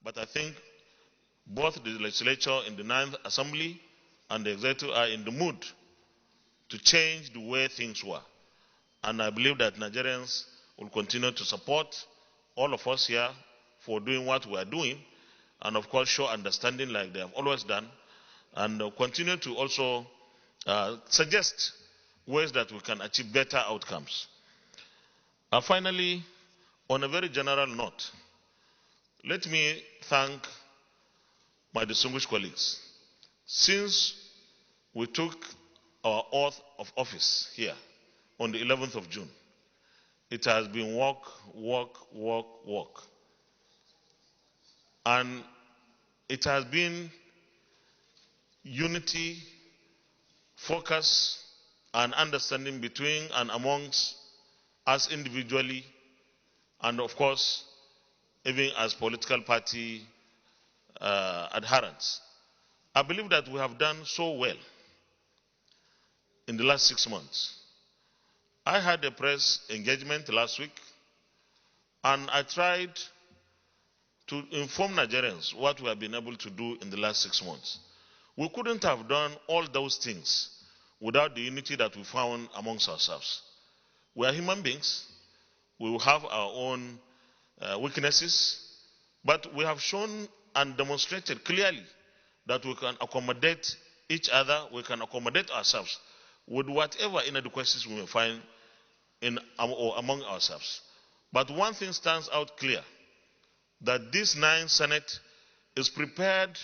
but I think both the legislature in the 9th Assembly and the executive are in the mood to change the way things were. And I believe that Nigerians will continue to support all of us here for doing what we are doing, and of course show understanding like they have always done, and continue to also suggest ways that we can achieve better outcomes. Finally, on a very general note, let me thank my distinguished colleagues. Since we took our oath of office here on the 11th of June, it has been work, work, work, work. And it has been unity, focus, and understanding between and amongst us individually, and of course, even as political party adherents. I believe that we have done so well in the last 6 months. I had a press engagement last week, and I tried to inform Nigerians what we have been able to do in the last 6 months. We couldn't have done all those things without the unity that we found amongst ourselves. We are human beings. We will have our own weaknesses, but we have shown and demonstrated clearly that we can accommodate each other, we can accommodate ourselves with whatever inadequacies we may find in or among ourselves. But one thing stands out clear, that this 9th Senate is prepared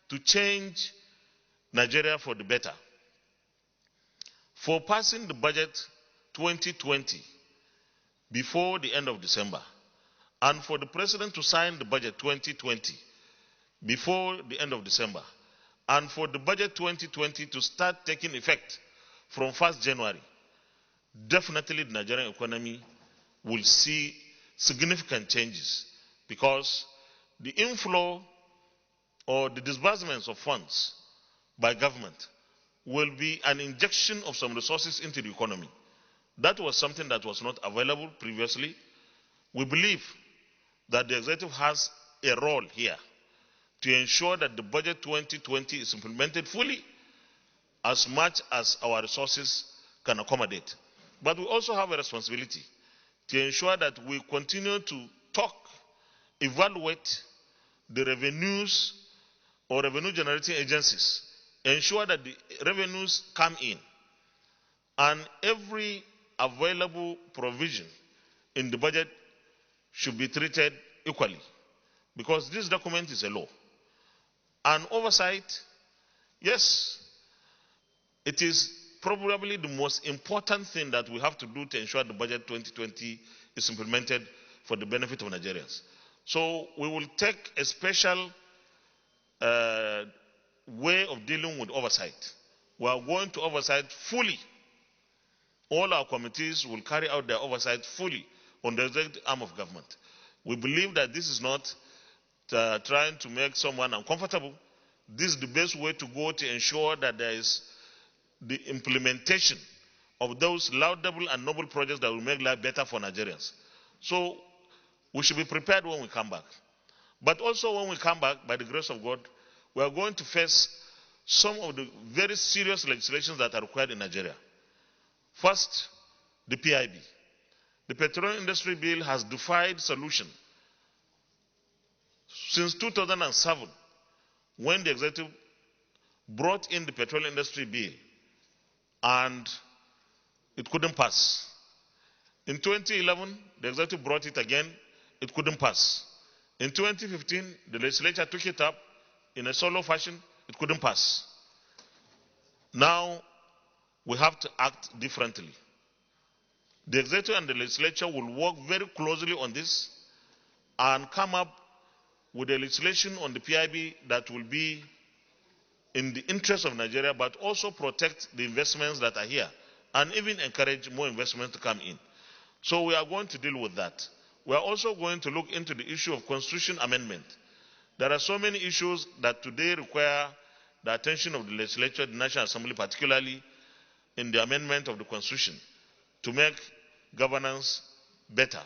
to change Nigeria for the better. For passing the budget 2020 before the end of December, and for the President to sign the budget 2020 before the end of December, and for the budget 2020 to start taking effect from 1st January, definitely the Nigerian economy will see significant changes, because the inflow or the disbursements of funds by government will be an injection of some resources into the economy. That was something that was not available previously. We believe that the executive has a role here to ensure that the budget 2020 is implemented fully, as much as our resources can accommodate. But we also have a responsibility to ensure that we continue to talk, evaluate the revenues or revenue generating agencies, ensure that the revenues come in, and every available provision in the budget should be treated equally, because this document is a law. And oversight, yes, it is probably the most important thing that we have to do to ensure the budget 2020 is implemented for the benefit of Nigerians. So we will take a special way of dealing with oversight. We are going to oversight fully. All our committees will carry out their oversight fully on the executive arm of government. We believe that this is not trying to make someone uncomfortable. This is the best way to go to ensure that there is the implementation of those laudable and noble projects that will make life better for Nigerians. So we should be prepared when we come back. But also when we come back, by the grace of God, we are going to face some of the very serious legislations that are required in Nigeria. First, the PIB. The Petroleum Industry Bill has defied solution. Since 2007, when the executive brought in the Petroleum Industry Bill, and it couldn't pass. In 2011, the executive brought it again, it couldn't pass. In 2015, the legislature took it up in a solo fashion, it couldn't pass. Now, we have to act differently. The executive and the legislature will work very closely on this and come up with a legislation on the PIB that will be in the interest of Nigeria, but also protect the investments that are here and even encourage more investment to come in. So we are going to deal with that. We are also going to look into the issue of constitution amendment. There are so many issues that today require the attention of the legislature, the National Assembly, particularly in the amendment of the constitution to make governance better.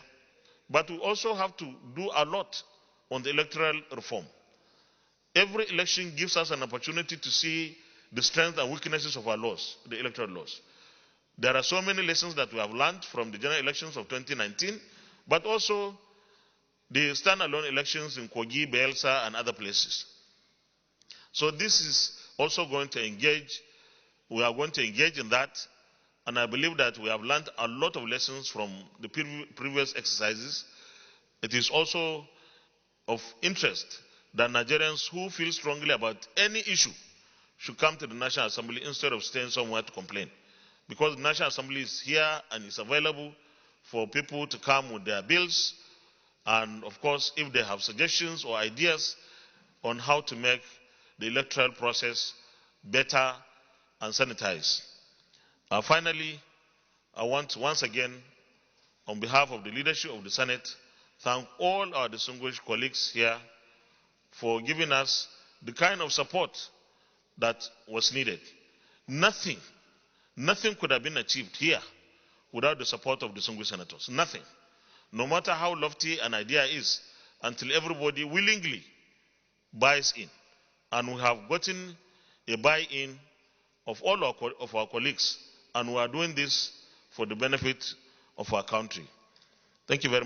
But we also have to do a lot on the electoral reform. Every election gives us an opportunity to see the strengths and weaknesses of our laws, the electoral laws. There are so many lessons that we have learned from the general elections of 2019, but also the standalone elections in Kogi, Bielsa, and other places. So this is also going to engage, we are going to engage in that, and I believe that we have learned a lot of lessons from the previous exercises. It is also of interest that Nigerians who feel strongly about any issue should come to the National Assembly instead of staying somewhere to complain. Because the National Assembly is here and is available for people to come with their bills. And of course, if they have suggestions or ideas on how to make the electoral process better and sanitized. Finally, I want to once again, on behalf of the leadership of the Senate, thank all our distinguished colleagues here for giving us the kind of support that was needed. Nothing could have been achieved here without the support of distinguished senators. Nothing. No matter how lofty an idea is, until everybody willingly buys in. And we have gotten a buy-in of all of our colleagues, and we are doing this for the benefit of our country. Thank you very much.